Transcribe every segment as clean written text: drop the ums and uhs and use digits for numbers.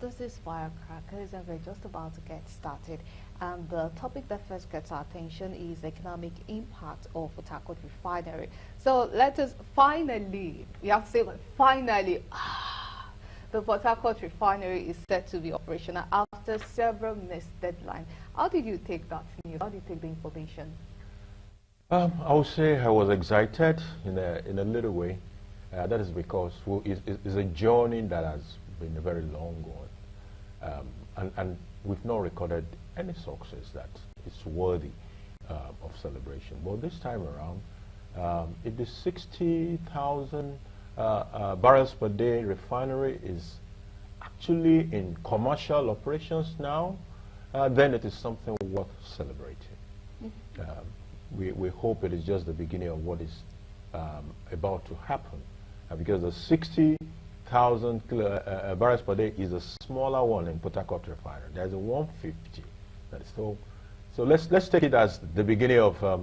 This is Firecrackers, and we're just about to get started. And the topic that first gets our attention is economic impact of Harcourt Refinery. So let us finally, we have to say like finally, the Harcourt Refinery is set to be operational after several missed deadlines. How did you take that news? How did you take the information? I would say I was excited in a little way. That is because it's a journey that has been a very long one, and we've not recorded any success that is worthy of celebration. But this time around, if the 60,000 barrels per day refinery is actually in commercial operations now, then it is something worth celebrating. We hope it is just the beginning of what is about to happen, because the 60,000 barrels per day is a smaller one in Harcourt Refinery. There's a 150. That is so let's take it as the beginning of a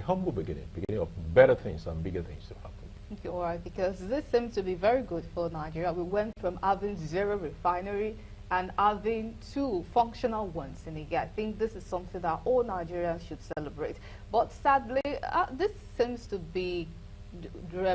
humble beginning of better things and bigger things to happen. Okay, all right, because this seems to be very good for Nigeria. We went from having 0 refinery and having 2 functional ones in a year. I think this is something that all Nigerians should celebrate. But sadly, this seems to be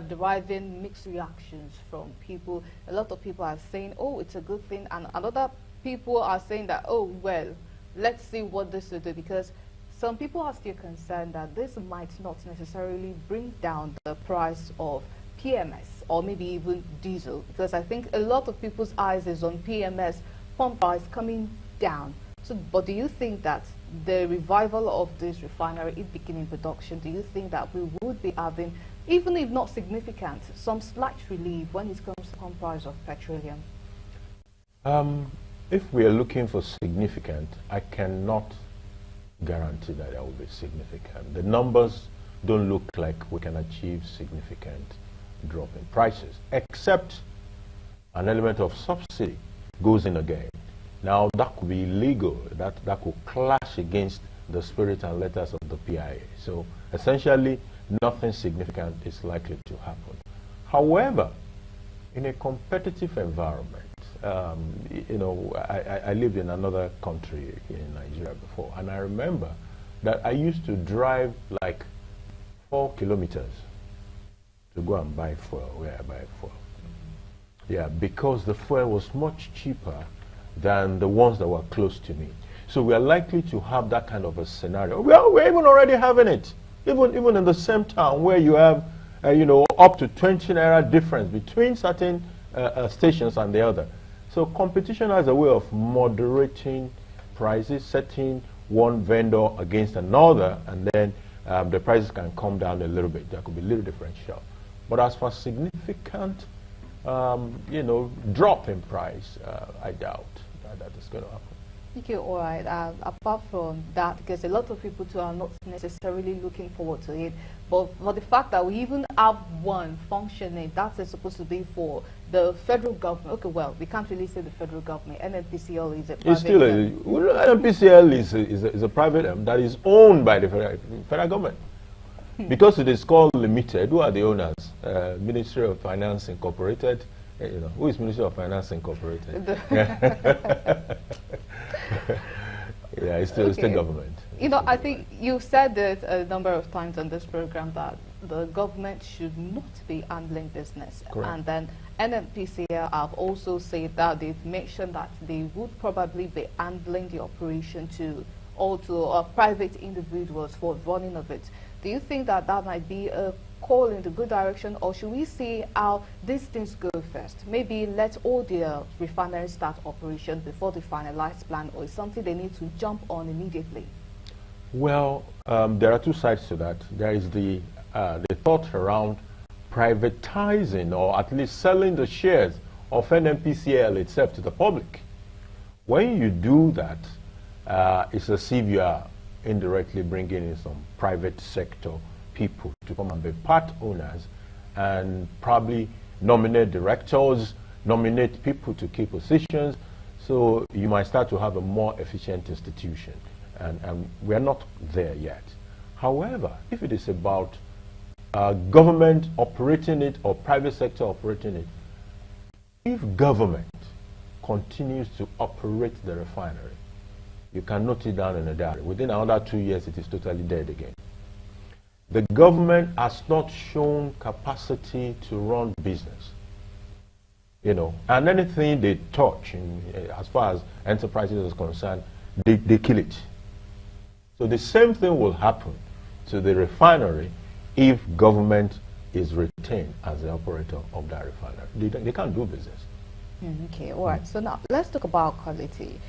deriving mixed reactions from people. A lot of people are saying, oh, it's a good thing, and other people are saying that, oh, well, let's see what this will do, because some people are still concerned that this might not necessarily bring down the price of PMS or maybe even diesel, because I think a lot of people's eyes is on PMS pump price coming down. So, but do you think that the revival of this refinery, it beginning production, do you think that we would be having, even if not significant, some slight relief when it comes to pump price of petroleum? If we are looking for significant, I cannot guarantee that there will be significant. The numbers don't look like we can achieve significant drop in prices, except an element of subsidy goes in again. Now that could be illegal, that could clash against the spirit and letters of the PIA. So essentially nothing significant is likely to happen. However, in a competitive environment, you know, I lived in another country in Nigeria before, and I remember that I used to drive like 4 kilometers to go and buy fuel where I buy fuel. Yeah, because the fuel was much cheaper than the ones that were close to me. So we are likely to have that kind of a scenario. Well, we're even already having it, even in the same town where you have, you know, up to 20 naira difference between certain stations and the other. So competition has a way of moderating prices, setting one vendor against another, and then the prices can come down a little bit. There could be a little differential. But as for significant, you know, drop in price, I doubt that is going to happen. Okay, all right. Apart from that, because a lot of people too are not necessarily looking forward to it, but for the fact that we even have one functioning, that is supposed to be for the federal government. Okay, well, we can't really say the federal government. NNPCL is a private. It's still NNPCL is a private that is owned by the federal government. Because it is called limited. Who are the owners? Ministry of Finance Incorporated. You know, who is Ministry of Finance Incorporated? Yeah, it's still state government. You know, I think you've said it a number of times on this program that the government should not be handling business. Correct. And then NNPCL have also said that they've mentioned that they would probably be handling the operation to private individuals for running of it. Do you think that that might be a call in the good direction, or should we see how these things go first? Maybe let all the refineries start operation before the finalized plan, or is something they need to jump on immediately? Well, there are 2 sides to that. There is the thought around privatizing, or at least selling the shares of NNPCL itself to the public. When you do that, it's as if you are indirectly bringing in some private sector people to come and be part owners and probably nominate directors, nominate people to key positions. So you might start to have a more efficient institution. And we're not there yet. However, if it is about government operating it or private sector operating it, if government continues to operate the refinery, you can note it down in a diary. Within another 2 years, it is totally dead again. The government has not shown capacity to run business. And anything they touch, as far as enterprises is concerned, they kill it. So the same thing will happen to the refinery if government is retained as the operator of that refinery. They can't do business. Okay, all right. So now let's talk about quality.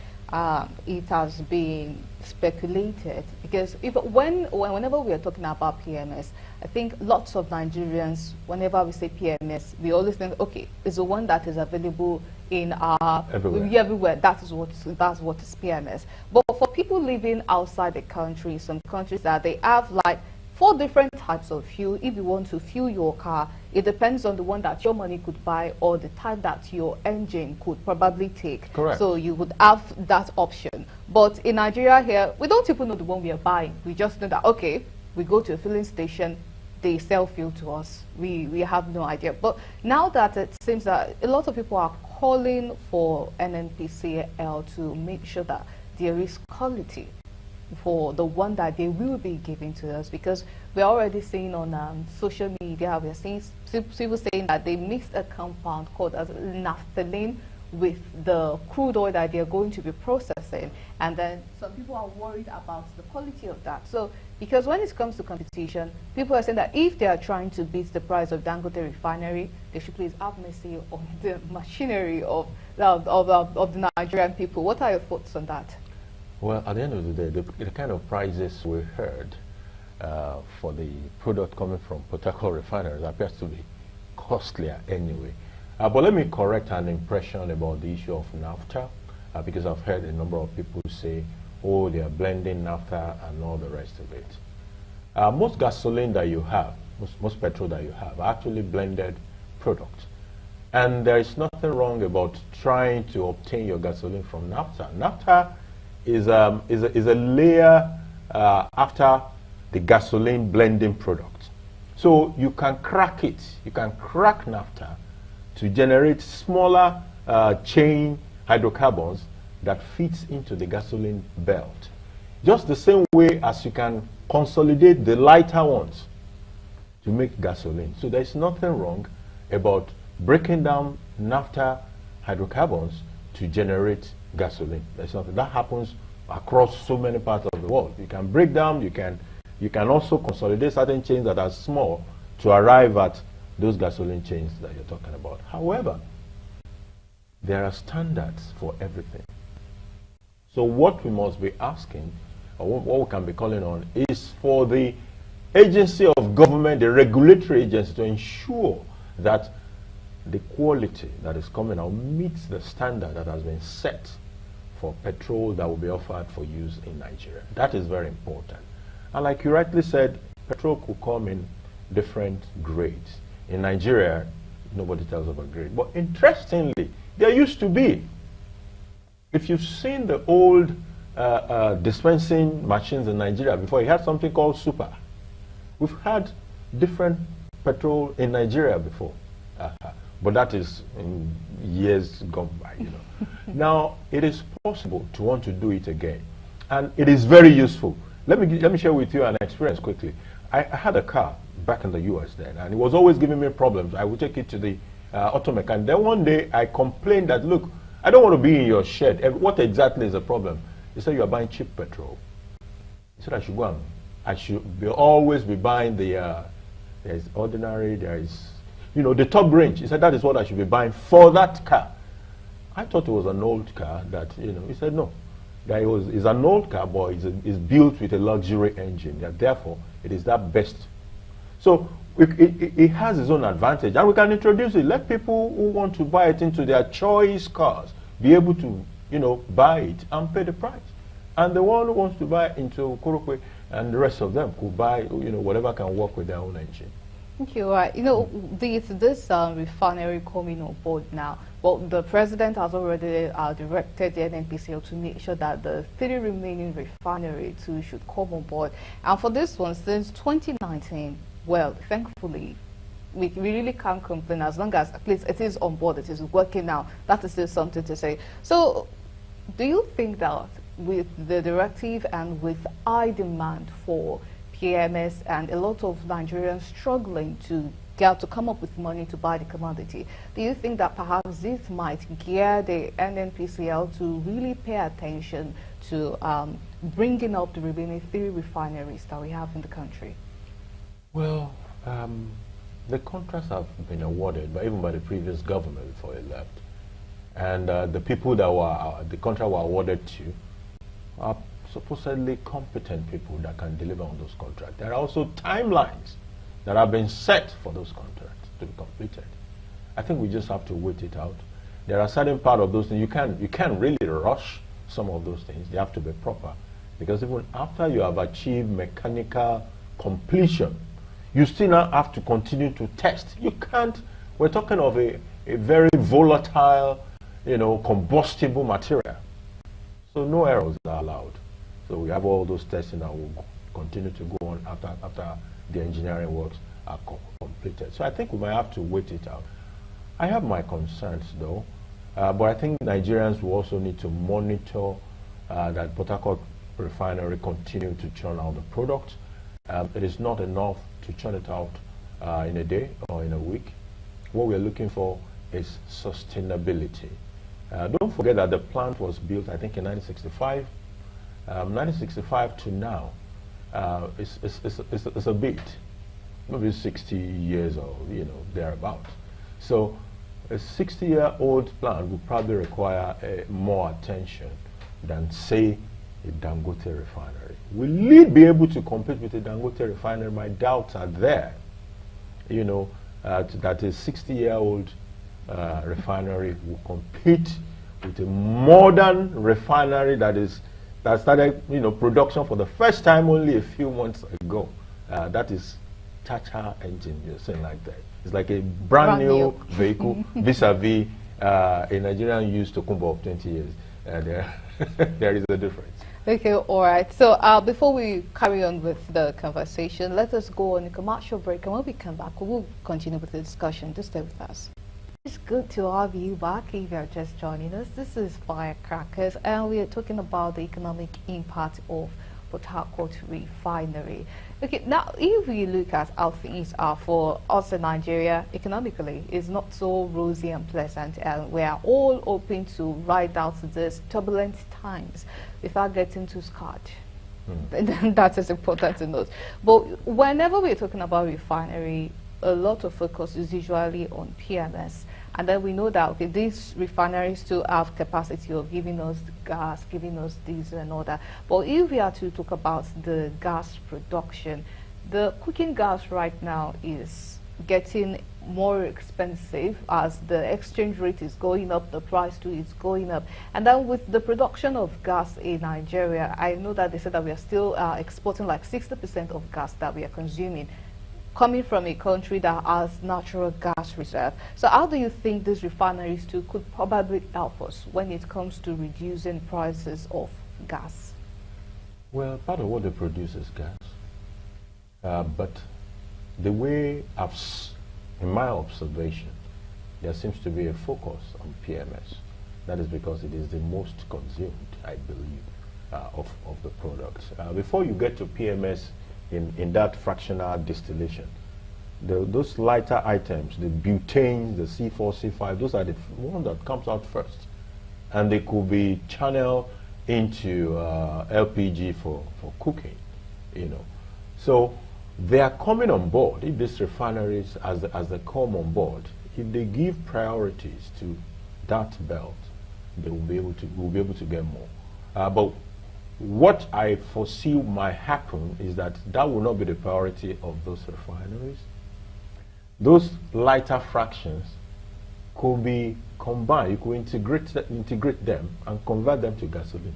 It has been speculated because whenever we are talking about PMS, I think lots of Nigerians, whenever we say PMS, we always think, okay, it's the one that is available in everywhere. That's what is PMS. But for people living outside the country, some countries that they have like 4 different types of fuel. If you want to fuel your car, it depends on the one that your money could buy or the type that your engine could probably take. Correct. So you would have that option. But in Nigeria here, we don't even know the one we are buying. We just know that, okay, we go to a filling station, they sell fuel to us. We have no idea. But now that it seems that a lot of people are calling for NNPCL to make sure that there is quality for the one that they will be giving to us, because we're already seeing on social media, we're seeing people saying that they mixed a compound called as naphthalene with the crude oil that they're going to be processing, and then some people are worried about the quality of that. So because when it comes to competition, people are saying that if they are trying to beat the price of Dangote Refinery, they should please have mercy on the machinery of the Nigerian people. What are your thoughts on that? Well, at the end of the day, the kind of prices we heard for the product coming from Port Harcourt refineries appears to be costlier anyway. But let me correct an impression about the issue of naphtha, because I've heard a number of people say, oh, they are blending naphtha and all the rest of it. Most gasoline that you have, most petrol that you have, are actually blended products. And there is nothing wrong about trying to obtain your gasoline from naphtha. Naphtha is a layer after the gasoline blending product. So you can crack it. You can crack naphtha to generate smaller chain hydrocarbons that fits into the gasoline belt. Just the same way as you can consolidate the lighter ones to make gasoline. So there's nothing wrong about breaking down naphtha hydrocarbons to generate gasoline. There's nothing. That happens across so many parts of the world. You can break down, you can also consolidate certain chains that are small to arrive at those gasoline chains that you're talking about. However, there are standards for everything. So what we must be asking, or what we can be calling on, is for the agency of government, the regulatory agency, to ensure that the quality that is coming out meets the standard that has been set for petrol that will be offered for use in Nigeria. That is very important. And like you rightly said, petrol could come in different grades. In Nigeria, nobody tells of a grade. But interestingly, there used to be. If you've seen the old dispensing machines in Nigeria before, you had something called super. We've had different petrol in Nigeria before. But that is in years gone by, Now, it is possible to want to do it again. And it is very useful. Let me share with you an experience quickly. I had a car back in the US then, and it was always giving me problems. I would take it to the auto mechanic. Then one day, I complained that, look, I don't want to be in your shed. What exactly is the problem? He said, you are buying cheap petrol. He said, I should always be buying there is ordinary, there is, the top range. He said, that is what I should be buying for that car. I thought it was an old car that, he said, no. That it's an old car, but it's built with a luxury engine. That therefore, it is that best. So it has its own advantage. And we can introduce it. Let people who want to buy it into their choice cars be able to, buy it and pay the price. And the one who wants to buy into Korokwe and the rest of them could buy, whatever can work with their own engine. Thank you. This refinery coming on board now. Well, the president has already directed the NNPCL to make sure that the 3 remaining refineries too should come on board. And for this one, since 2019, well, thankfully, we really can't complain as long as at least it is on board, it is working now. That is still something to say. So, do you think that with the directive and with high demand for PMS and a lot of Nigerians struggling to get to come up with money to buy the commodity, do you think that perhaps this might gear the NNPCL to really pay attention to bringing up the remaining 3 refineries that we have in the country? Well, the contracts have been awarded, even by the previous government before it left. And the people that were the contract were awarded to are supposedly competent people that can deliver on those contracts. There are also timelines that have been set for those contracts to be completed. I think we just have to wait it out. There are certain part of those things you can't really rush some of those things. They have to be proper, because even after you have achieved mechanical completion, you still now have to continue to test. You can't. We're talking of a very volatile, combustible material. So no errors are allowed. So we have all those testing that will continue to go on after the engineering works are completed. So I think we might have to wait it out. I have my concerns though, but I think Nigerians will also need to monitor that Port Harcourt Refinery continue to churn out the product. It is not enough to churn it out in a day or in a week. What we're looking for is sustainability. Don't forget that the plant was built, I think, in 1965. 1965 to now, it's a bit, maybe 60 years or thereabout. So a 60-year-old plant would probably require more attention than, say, a Dangote refinery. Will it be able to compete with a Dangote refinery? My doubts are there. That a 60-year-old refinery will compete with a modern refinery that started production for the first time only a few months ago. That is Chacha engine, you're saying like that. It's like a brand new vehicle vis-a-vis a Nigerian used Tokumbo of 20 years. There is a difference. Okay, all right. So before we carry on with the conversation, let us go on a commercial break, and when we come back, we will continue with the discussion. Just stay with us. It's good to have you back if you're just joining us. This is Firecrackers, and we are talking about the economic impact of Port Harcourt Refinery. Okay, now if we look at how things are for us in Nigeria, economically, it's not so rosy and pleasant, and we are all hoping to ride out these turbulent times without getting too scarred. That is important to note. But whenever we're talking about refinery, a lot of focus is usually on PMS. And then we know that, okay, these refineries still have capacity of giving us gas, giving us diesel and all that. But if we are to talk about the gas production, the cooking gas right now is getting more expensive as the exchange rate is going up, the price too is going up. And then with the production of gas in Nigeria, I know that they said that we are still exporting like 60% of gas that we are consuming, coming from a country that has natural gas reserve. So how do you think these refineries too could probably help us when it comes to reducing prices of gas? Well, part of what they produce is gas. But the way in my observation, there seems to be a focus on PMS. That is because it is the most consumed, I believe, of the products. Before you get to PMS, in that fractional distillation, those lighter items, the butanes, the C4, C5, those are the one that comes out first, and they could be channeled into LPG for cooking, So they are coming on board. If these refineries, as they come on board, if they give priorities to that belt, they will be able to get more. But what I foresee might happen is that will not be the priority of those refineries. Those lighter fractions could be combined. You could integrate them and convert them to gasoline.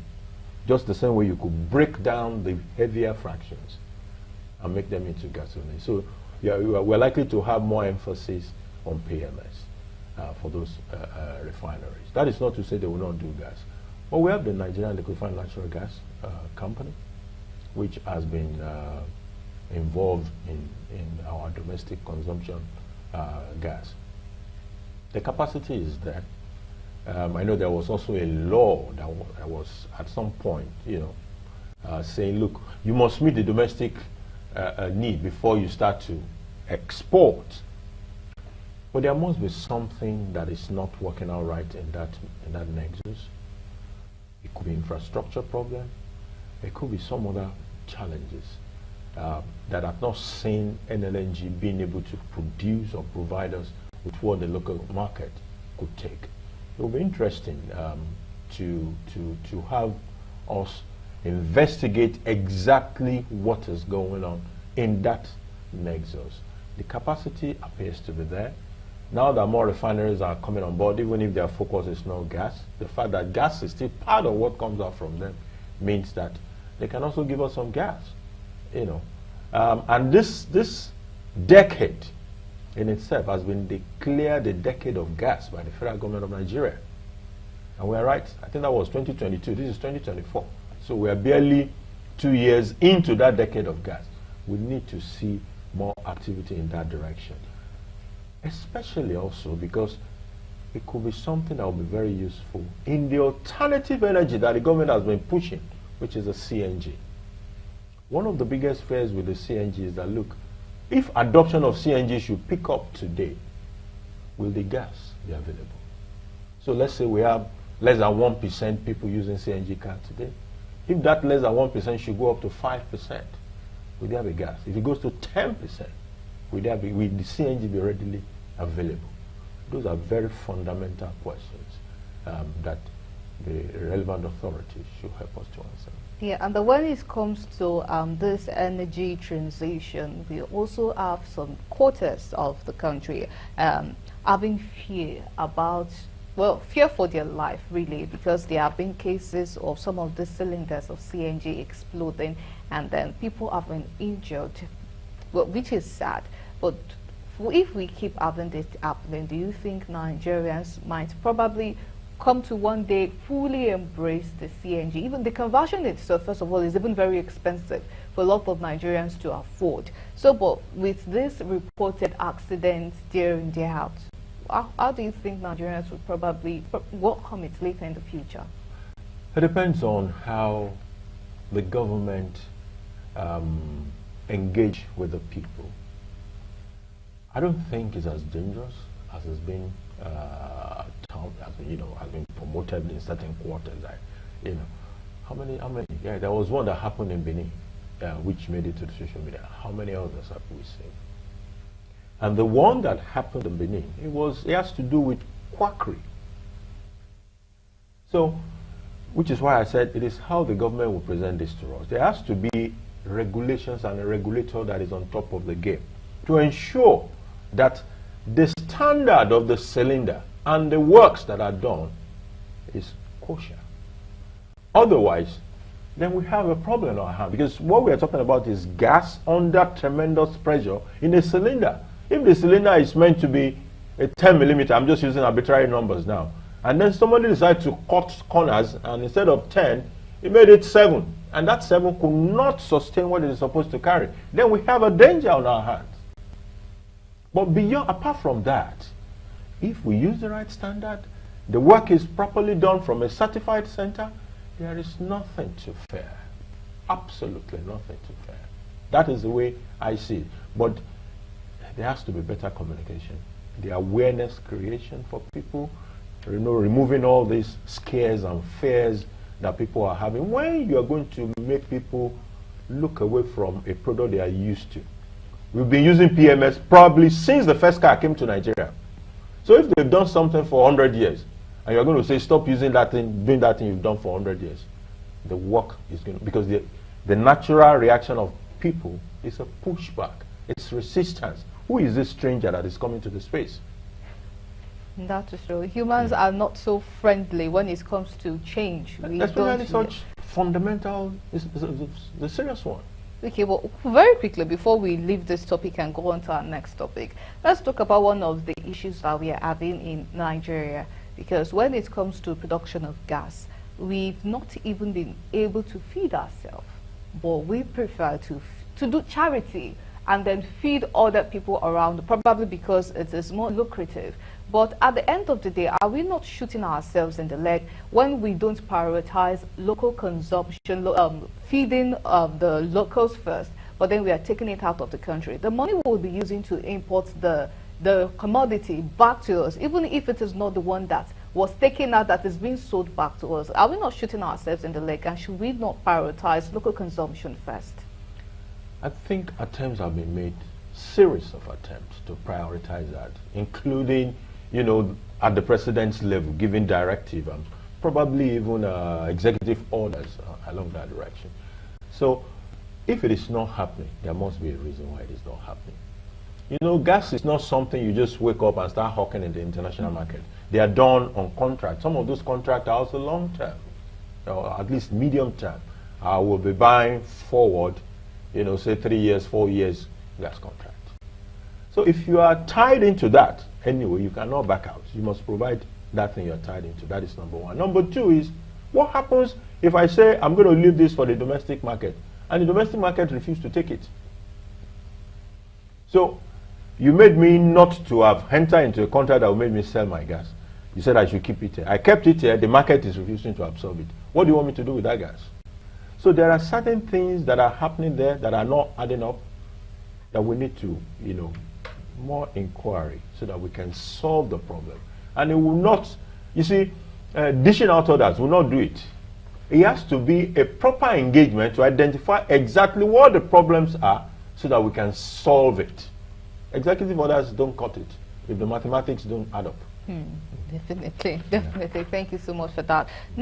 Just the same way you could break down the heavier fractions and make them into gasoline. So we're likely to have more emphasis on PMS for those refineries. That is not to say they will not do gas. But we have the Nigerian Liquefied Natural Gas Company, which has been involved in our domestic consumption gas. The capacity is there. I know there was also a law that was at some point, saying, look, you must meet the domestic need before you start to export. But there must be something that is not working out right in that nexus. It could be infrastructure problem. It could be some other challenges that have not seen NLNG being able to produce or provide us with what the local market could take. It will be interesting to have us investigate exactly what is going on in that nexus. The capacity appears to be there. Now that more refineries are coming on board, even if their focus is not gas, the fact that gas is still part of what comes out from them means that they can also give us some gas, and this decade in itself has been declared a decade of gas by the federal government of Nigeria. And we're right, I think that was 2022, this is 2024. So we're barely 2 years into that decade of gas. We need to see more activity in that direction. Especially also because it could be something that will be very useful in the alternative energy that the government has been pushing, which is the CNG. One of the biggest fears with the CNG is that, look, if adoption of CNG should pick up today, will the gas be available? So let's say we have less than 1% people using CNG car today. If that less than 1% should go up to 5%, will there be gas? If it goes to 10%, will the CNG be readily available? Those are very fundamental questions that the relevant authorities should help us to answer. Yeah, and when it comes to this energy transition, we also have some quarters of the country having fear about, fear for their life, really, because there have been cases of some of the cylinders of CNG exploding, and then people have been injured, which is sad. But if we keep having this happening, do you think Nigerians might probably come to one day fully embrace the CNG? Even the conversion itself, first of all, is even very expensive for a lot of Nigerians to afford. So, but with this reported accidents day in, day out, how do you think Nigerians would probably welcome it later in the future? It depends on how the government engage with the people. I don't think it's as dangerous as it's been has been promoted in certain quarters. How many? Yeah, there was one that happened in Benin, which made it to the social media. How many others have we seen? And the one that happened in Benin, it has to do with quackery. So, which is why I said it is how the government will present this to us. There has to be regulations and a regulator that is on top of the game to ensure that the standard of the cylinder and the works that are done is kosher. Otherwise, then we have a problem on our hands, because what we are talking about is gas under tremendous pressure in a cylinder. If the cylinder is meant to be a 10 millimeter, I'm just using arbitrary numbers now, and then somebody decides to cut corners, and instead of 10, he made it 7, and that 7 could not sustain what it is supposed to carry, then we have a danger on our hands. But apart from that, if we use the right standard, the work is properly done from a certified center, there is nothing to fear. Absolutely nothing to fear. That is the way I see it. But there has to be better communication. The awareness creation for people, removing all these scares and fears that people are having. When you are going to make people look away from a product they are used to. We've been using PMS probably since the first car came to Nigeria. So if they've done something for 100 years, and you're going to say, stop using that thing, doing that thing you've done for 100 years, the work is going to, because the natural reaction of people is a pushback. It's resistance. Who is this stranger that is coming to the space? That is true. Humans are not so friendly when it comes to change. Especially such fundamental, is the serious one. Okay, well, very quickly, before we leave this topic and go on to our next topic, let's talk about one of the issues that we are having in Nigeria. Because when it comes to production of gas, we've not even been able to feed ourselves, but we prefer to do charity and then feed other people around, probably because it is more lucrative. But at the end of the day, are we not shooting ourselves in the leg when we don't prioritize local consumption, feeding the locals first, but then we are taking it out of the country? The money we'll be using to import the commodity back to us, even if it is not the one that was taken out, that is being sold back to us. Are we not shooting ourselves in the leg, and should we not prioritize local consumption first? I think attempts have been made, series of attempts to prioritize that, including, you know, at the president's level, giving directive and probably even executive orders along that direction. So if it is not happening, there must be a reason why it is not happening. You know, gas is not something you just wake up and start hawking in the international market. They are done on contract. Some of those contracts are also long term, or at least medium term. I will be buying forward, you know, say 3 years, 4 years gas contract. So if you are tied into that, anyway, you cannot back out. You must provide that thing you're tied into. That is number one. Number two is, what happens if I say I'm going to leave this for the domestic market, and the domestic market refuses to take it? So you made me not to have entered into a contract that will make me sell my gas. You said I should keep it here. I kept it here. The market is refusing to absorb it. What do you want me to do with that gas? So there are certain things that are happening there that are not adding up, that we need to, you know, more inquiry so that we can solve the problem. And it will not, you see, dishing out orders will not do it. It has to be a proper engagement to identify exactly what the problems are so that we can solve it. Executive orders don't cut it if the mathematics don't add up. Definitely. Thank you so much for that. Now,